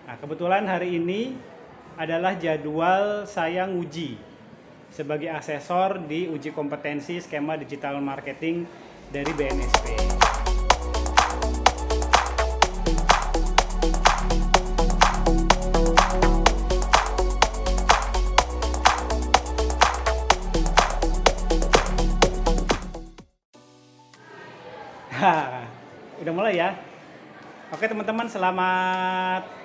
Nah, kebetulan hari ini adalah jadwal saya nguji sebagai asesor di uji kompetensi skema digital marketing dari BNSP. Udah mulai ya? Oke teman-teman, selamat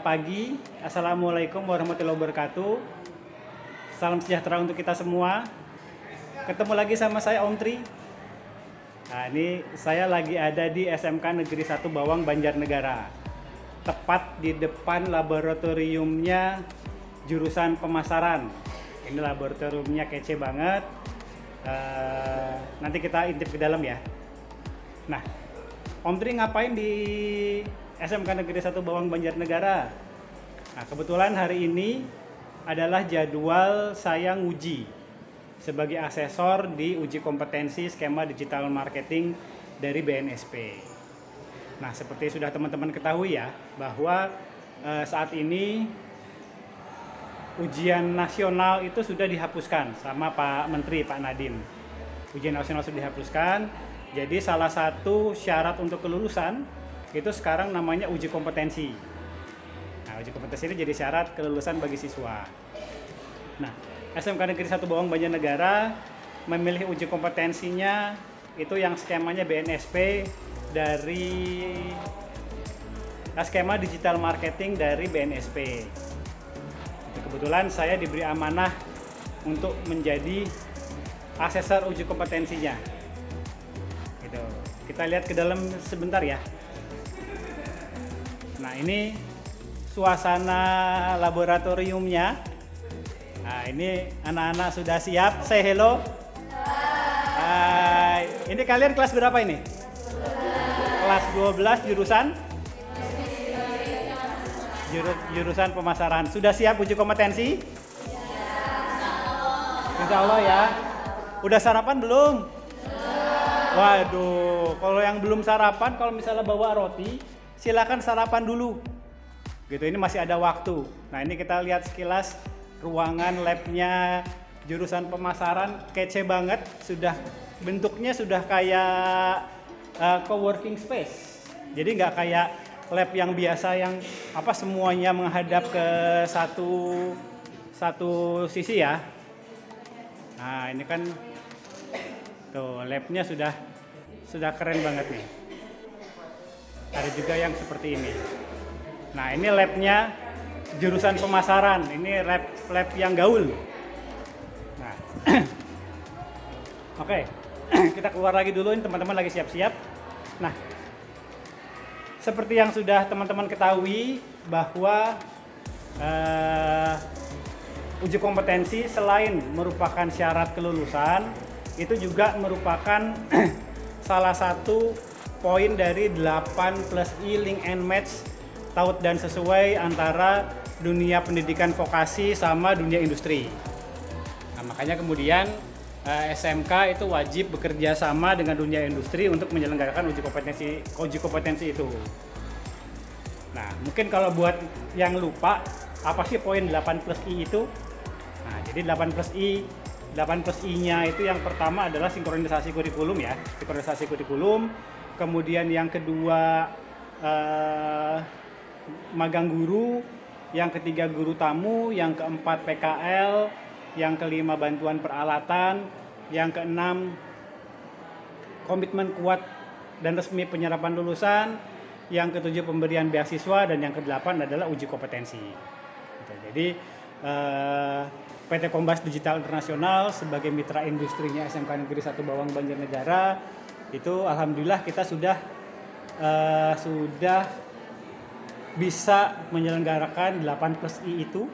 pagi. Assalamualaikum warahmatullahi wabarakatuh. Salam sejahtera untuk kita semua. Ketemu lagi sama saya Om Tri. Nah, ini saya lagi ada di SMK Negeri 1 Bawang, Banjarnegara. Tepat di depan laboratoriumnya jurusan pemasaran. Ini laboratoriumnya kece banget. Nanti kita intip ke dalam ya. Nah, Om Tri ngapain di SMK Negeri 1 Bawang, Banjarnegara? Nah, kebetulan hari ini adalah jadwal saya nguji sebagai asesor di uji kompetensi skema digital marketing dari BNSP. Nah, seperti sudah teman-teman ketahui ya, bahwa saat ini ujian nasional itu sudah dihapuskan sama Pak Menteri, Pak Nadiem. Ujian nasional sudah dihapuskan. Jadi salah satu syarat untuk kelulusan itu sekarang namanya uji kompetensi. Nah, uji kompetensi ini jadi syarat kelulusan bagi siswa. Nah, SMK Negeri 1 Bawang, Banjarnegara memilih uji kompetensinya itu yang skemanya BNSP dari skema digital marketing dari BNSP. Kebetulan saya diberi amanah untuk menjadi asesor uji kompetensinya. Gitu. Kita lihat ke dalam sebentar ya. Nah, ini suasana laboratoriumnya. Nah, ini anak-anak sudah siap. Say hello. Hai. Ini kalian kelas berapa ini? Kelas 12 jurusan pemasaran. Sudah siap uji kompetensi? Insya Allah ya. Udah sarapan belum? Waduh, kalau yang belum sarapan, kalau misalnya bawa roti, silakan sarapan dulu. Gitu, ini masih ada waktu. Nah, ini kita lihat sekilas ruangan labnya jurusan pemasaran, kece banget. Bentuknya sudah kayak coworking space. Jadi nggak kayak lab yang biasa yang semuanya menghadap ke satu sisi ya. Nah, ini kan tuh labnya sudah keren banget nih. Ada juga yang seperti ini. Nah, ini labnya jurusan pemasaran. Ini lab yang gaul. Nah, oke, kita keluar lagi dulu. Ini teman-teman lagi siap-siap. Nah, seperti yang sudah teman-teman ketahui bahwa uji kompetensi selain merupakan syarat kelulusan, itu juga merupakan salah satu poin dari 8+I link and match taut dan sesuai antara dunia pendidikan vokasi sama dunia industri. Nah, makanya kemudian SMK itu wajib bekerja sama dengan dunia industri untuk menyelenggarakan uji kompetensi itu. Nah, mungkin kalau buat yang lupa apa sih poin 8+I itu? Nah, jadi 8+I-nya itu yang pertama adalah sinkronisasi kurikulum ya, sinkronisasi kurikulum. Kemudian yang kedua magang guru, yang ketiga guru tamu, yang keempat PKL, yang kelima bantuan peralatan, yang keenam komitmen kuat dan resmi penyerapan lulusan, yang ketujuh pemberian beasiswa, dan yang kedelapan adalah uji kompetensi. Jadi PT Kombas Digital Internasional sebagai mitra industrinya SMK Negeri 1 Bawang, Banjarnegara itu alhamdulillah kita sudah bisa menyelenggarakan 8+I itu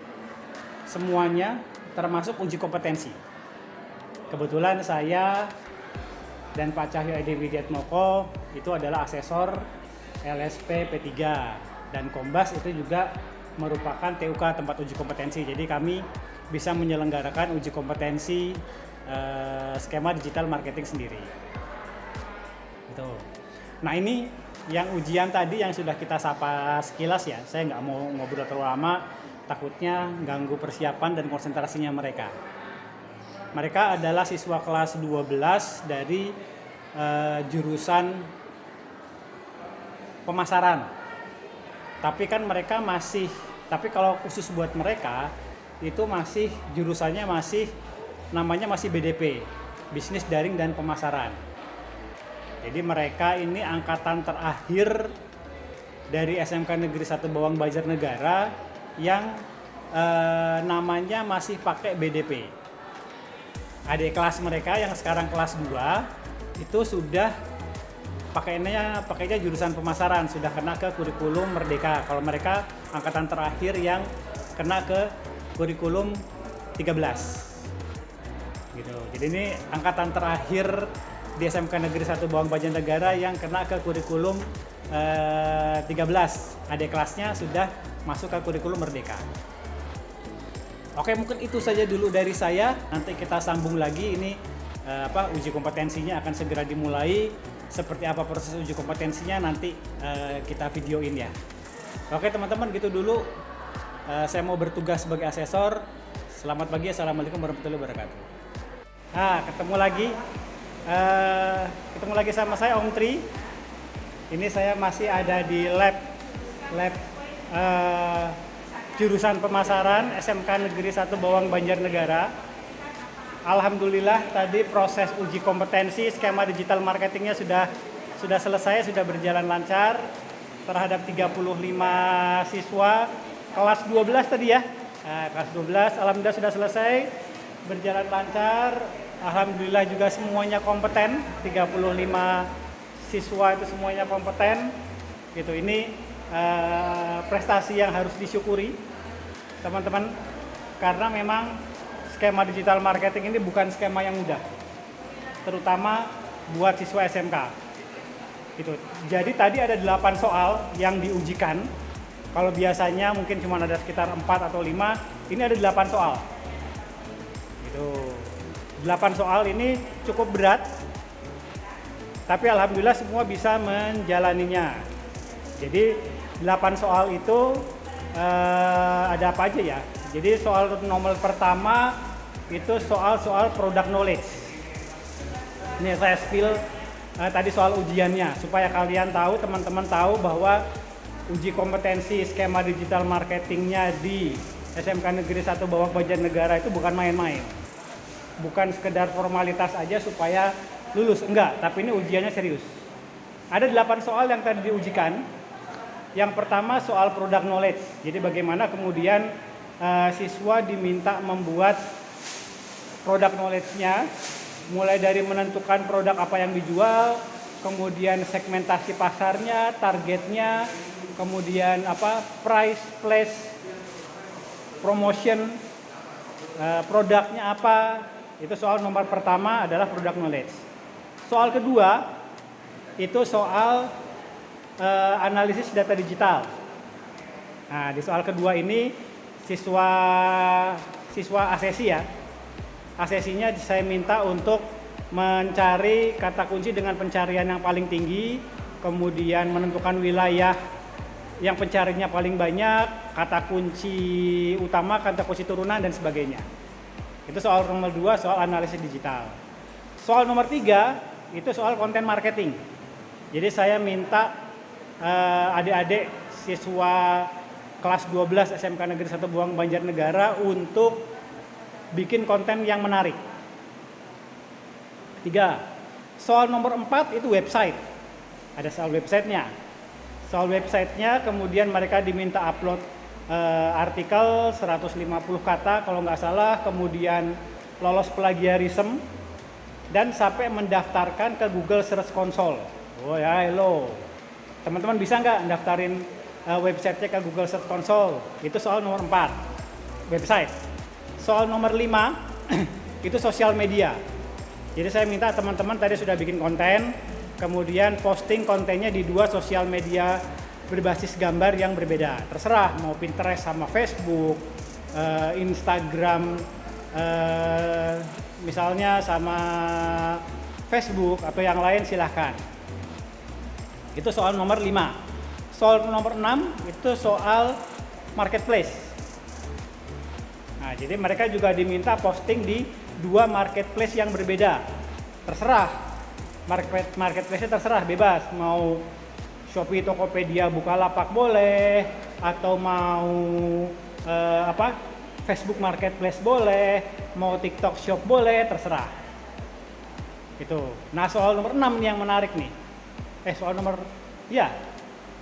semuanya termasuk uji kompetensi. Kebetulan saya dan Pak Cahyo Edi Widiatmoko itu adalah asesor LSP P3 dan Kombas itu juga merupakan TUK tempat uji kompetensi. Jadi kami bisa menyelenggarakan uji kompetensi skema digital marketing sendiri. Gitu. Nah, ini yang ujian tadi yang sudah kita sapa sekilas ya, saya nggak mau ngobrol terlalu lama, takutnya ganggu persiapan dan konsentrasinya mereka. Mereka adalah siswa kelas 12 dari jurusan pemasaran. Tapi kan mereka tapi kalau khusus buat mereka, itu masih jurusannya namanya masih BDP, Bisnis Daring dan Pemasaran. Jadi mereka ini angkatan terakhir dari SMK Negeri 1 Bawang Banjarnegara yang namanya masih pakai BDP. Adik kelas mereka yang sekarang kelas 2 itu sudah pakainya jurusan pemasaran, sudah kena ke kurikulum Merdeka. Kalau mereka angkatan terakhir yang kena ke kurikulum 13. Gitu. Jadi ini angkatan terakhir di SMK Negeri 1 Bawang Banjarnegara yang kena ke kurikulum 13. Adik kelasnya sudah masuk ke kurikulum Merdeka. Oke, mungkin itu saja dulu dari saya. Nanti kita sambung lagi ini uji kompetensinya akan segera dimulai. Seperti apa proses uji kompetensinya nanti kita videoin ya. Oke teman-teman, gitu dulu. Saya mau bertugas sebagai asesor. Selamat pagi, assalamualaikum warahmatullahi wabarakatuh. Ketemu lagi sama saya Om Tri. Ini saya masih ada di lab jurusan pemasaran SMK Negeri 1 Bawang Banjarnegara. Alhamdulillah tadi proses uji kompetensi skema digital marketingnya sudah selesai, sudah berjalan lancar terhadap 35 siswa kelas 12 tadi ya. Kelas 12 alhamdulillah sudah selesai, berjalan lancar. Alhamdulillah juga semuanya kompeten, 35 siswa itu semuanya kompeten. Gitu, ini prestasi yang harus disyukuri teman-teman, karena memang skema digital marketing ini bukan skema yang mudah, terutama buat siswa SMK. Gitu. Jadi tadi ada 8 soal yang diujikan. Kalau biasanya mungkin cuma ada sekitar 4 atau 5, ini ada 8 soal. Gitu. 8 soal ini cukup berat, tapi alhamdulillah semua bisa menjalaninya. Jadi 8 soal itu ada apa aja ya? Jadi soal nomor pertama itu soal product knowledge. Ini saya spill tadi soal ujiannya supaya kalian tahu, teman-teman tahu bahwa uji kompetensi skema digital marketingnya di SMK Negeri 1 Bawang Banjarnegara itu bukan main-main. Bukan sekedar formalitas aja supaya lulus, enggak, tapi ini ujiannya serius. Ada 8 soal yang tadi diujikan. Yang pertama soal product knowledge. Jadi bagaimana kemudian siswa diminta membuat product knowledge-nya, mulai dari menentukan produk apa yang dijual, kemudian segmentasi pasarnya, targetnya, kemudian price, place, promotion, produknya apa. Itu soal nomor pertama adalah product knowledge. Soal kedua itu soal analisis data digital. Nah, di soal kedua ini siswa asesi ya. Asesinya saya minta untuk mencari kata kunci dengan pencarian yang paling tinggi, kemudian menentukan wilayah yang pencariannya paling banyak, kata kunci utama, kata kunci turunan dan sebagainya. Itu soal nomor 2, soal analisis digital. Soal nomor 3 itu soal konten marketing. Jadi saya minta adik-adik siswa kelas 12 SMK Negeri 1 Bawang Banjarnegara untuk bikin konten yang menarik. 3. Soal nomor 4 itu website. Ada soal websitenya. Soal websitenya kemudian mereka diminta upload artikel 150 kata kalau nggak salah, kemudian lolos plagiarism dan sampai mendaftarkan ke Google Search Console. Oh ya, hello. Teman-teman bisa nggak daftarin websitenya ke Google Search Console? Itu soal nomor 4, website. Soal nomor 5 itu sosial media. Jadi saya minta teman-teman tadi sudah bikin konten, kemudian posting kontennya di 2 sosial media berbasis gambar yang berbeda. Terserah mau Pinterest sama Facebook, Instagram misalnya sama Facebook atau yang lain silahkan. Itu soal nomor 5. Soal nomor 6 itu soal marketplace. Nah, jadi mereka juga diminta posting di 2 marketplace yang berbeda. Terserah. Marketplace-nya terserah, bebas. Mau Shopee, Tokopedia, Bukalapak boleh, atau mau Facebook Marketplace boleh, mau TikTok Shop boleh, terserah. Itu. Nah, soal nomor 6 nih yang menarik nih.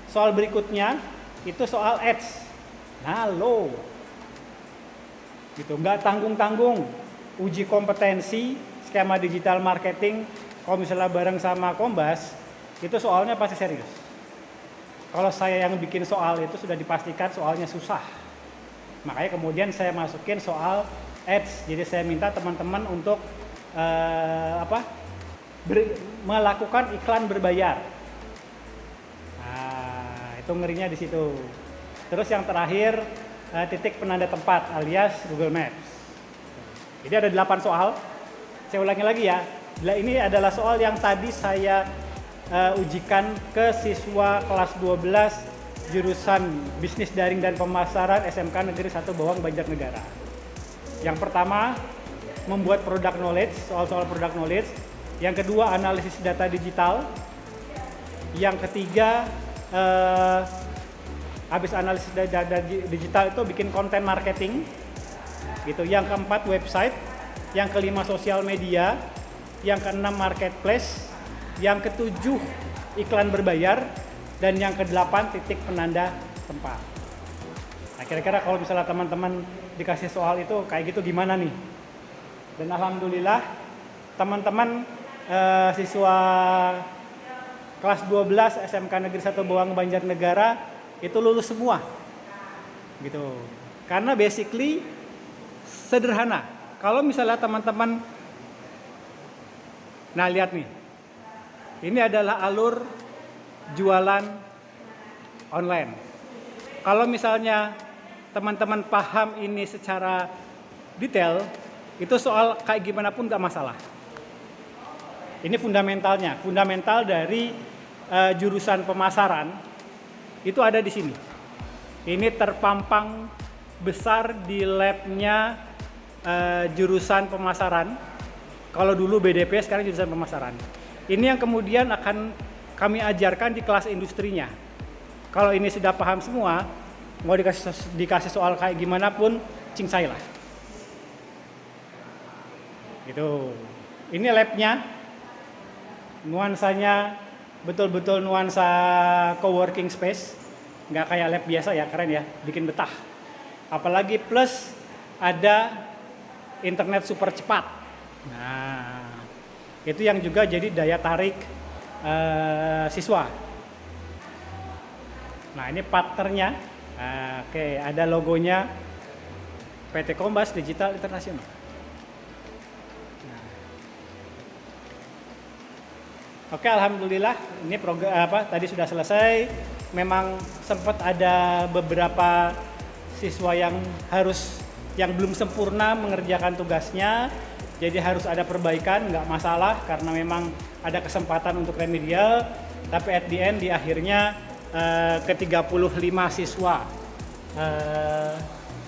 Soal berikutnya itu soal ads. Nah, gitu, nggak tanggung-tanggung. Uji kompetensi skema digital marketing, kalau misalnya bareng sama Kombas, itu soalnya pasti serius. Kalau saya yang bikin soal itu sudah dipastikan soalnya susah. Makanya kemudian saya masukin soal ads. Jadi saya minta teman-teman untuk melakukan iklan berbayar. Nah, itu ngerinya di situ. Terus yang terakhir titik penanda tempat alias Google Maps. Jadi ada 8 soal. Saya ulangi lagi ya. Ini adalah soal yang tadi saya ujikan ke siswa kelas 12 jurusan Bisnis Daring dan Pemasaran SMK Negeri 1 Bawang Banjarnegara. Yang pertama, membuat product knowledge, soal-soal product knowledge. Yang kedua, analisis data digital. Yang ketiga, habis analisis data digital itu bikin konten marketing. Gitu. Yang keempat, website. Yang kelima, sosial media. Yang keenam, marketplace. Yang ketujuh, iklan berbayar. Dan yang kedelapan, titik penanda tempat. Nah, kira-kira kalau misalnya teman-teman dikasih soal itu kayak gitu gimana nih? Dan alhamdulillah teman-teman siswa kelas 12 SMK Negeri 1 Bawang Banjarnegara itu lulus semua. Gitu. Karena basically sederhana. Kalau misalnya teman-teman, nah lihat nih. Ini adalah alur jualan online. Kalau misalnya teman-teman paham ini secara detail, itu soal kayak gimana pun gak masalah. Ini fundamentalnya, fundamental dari jurusan pemasaran itu ada di sini. Ini terpampang besar di labnya jurusan pemasaran. Kalau dulu BDP, sekarang jurusan pemasaran. Ini yang kemudian akan kami ajarkan di kelas industrinya. Kalau ini sudah paham semua, mau dikasih soal kayak gimana pun, cincai lah. Gitu. Ini labnya, nuansanya betul-betul nuansa co-working space, nggak kayak lab biasa ya, keren ya, bikin betah. Apalagi plus ada internet super cepat. Nah, itu yang juga jadi daya tarik siswa. Nah, ini partnernya. Oke, ada logonya PT Kombas Digital Internasional. Nah. Oke, alhamdulillah ini program tadi sudah selesai. Memang sempat ada beberapa siswa yang belum sempurna mengerjakan tugasnya. Jadi harus ada perbaikan, nggak masalah karena memang ada kesempatan untuk remedial. Tapi at the end, di akhirnya ke 35 siswa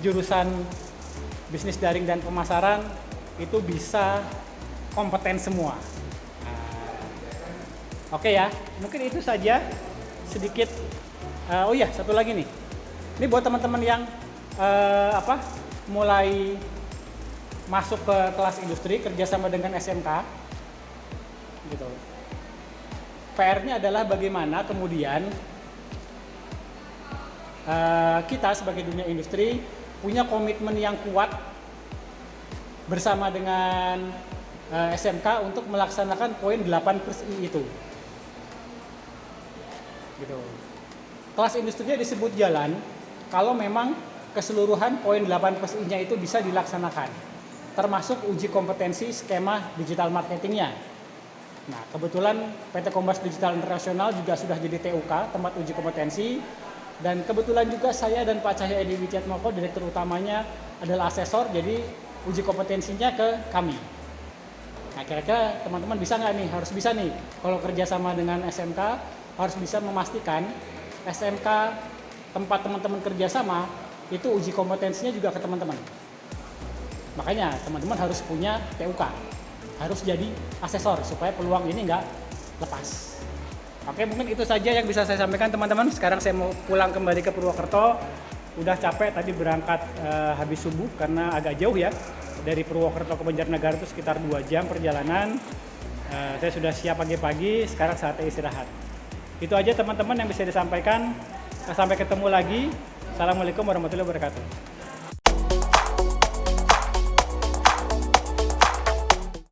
jurusan Bisnis Daring dan Pemasaran itu bisa kompeten semua. Oke ya, mungkin itu saja sedikit. Oh iya, satu lagi nih. Ini buat teman-teman yang mulai masuk ke kelas industri kerjasama dengan SMK, gitu. PR-nya adalah bagaimana kemudian kita sebagai dunia industri punya komitmen yang kuat bersama dengan SMK untuk melaksanakan poin 8+I itu. Gitu. Kelas industrinya disebut jalan kalau memang keseluruhan poin 8+I-nya itu bisa dilaksanakan. Termasuk uji kompetensi skema digital marketingnya. Nah, kebetulan PT Kombas Digital Internasional juga sudah jadi TUK, tempat uji kompetensi. Dan kebetulan juga saya dan Pak Cahyo Edi Widyatmoko, direktur utamanya adalah asesor, jadi uji kompetensinya ke kami. Nah, kira-kira teman-teman bisa nggak nih? Harus bisa nih. Kalau kerjasama dengan SMK, harus bisa memastikan SMK tempat teman-teman kerjasama itu uji kompetensinya juga ke teman-teman. Makanya teman-teman harus punya TUK, harus jadi asesor supaya peluang ini nggak lepas. Oke, mungkin itu saja yang bisa saya sampaikan teman-teman. Sekarang saya mau pulang kembali ke Purwokerto. Udah capek tadi berangkat habis subuh karena agak jauh ya. Dari Purwokerto ke Banjarnegara itu sekitar 2 jam perjalanan. Saya sudah siap pagi-pagi, sekarang saatnya istirahat. Itu aja teman-teman yang bisa disampaikan. Sampai ketemu lagi. Assalamualaikum warahmatullahi wabarakatuh.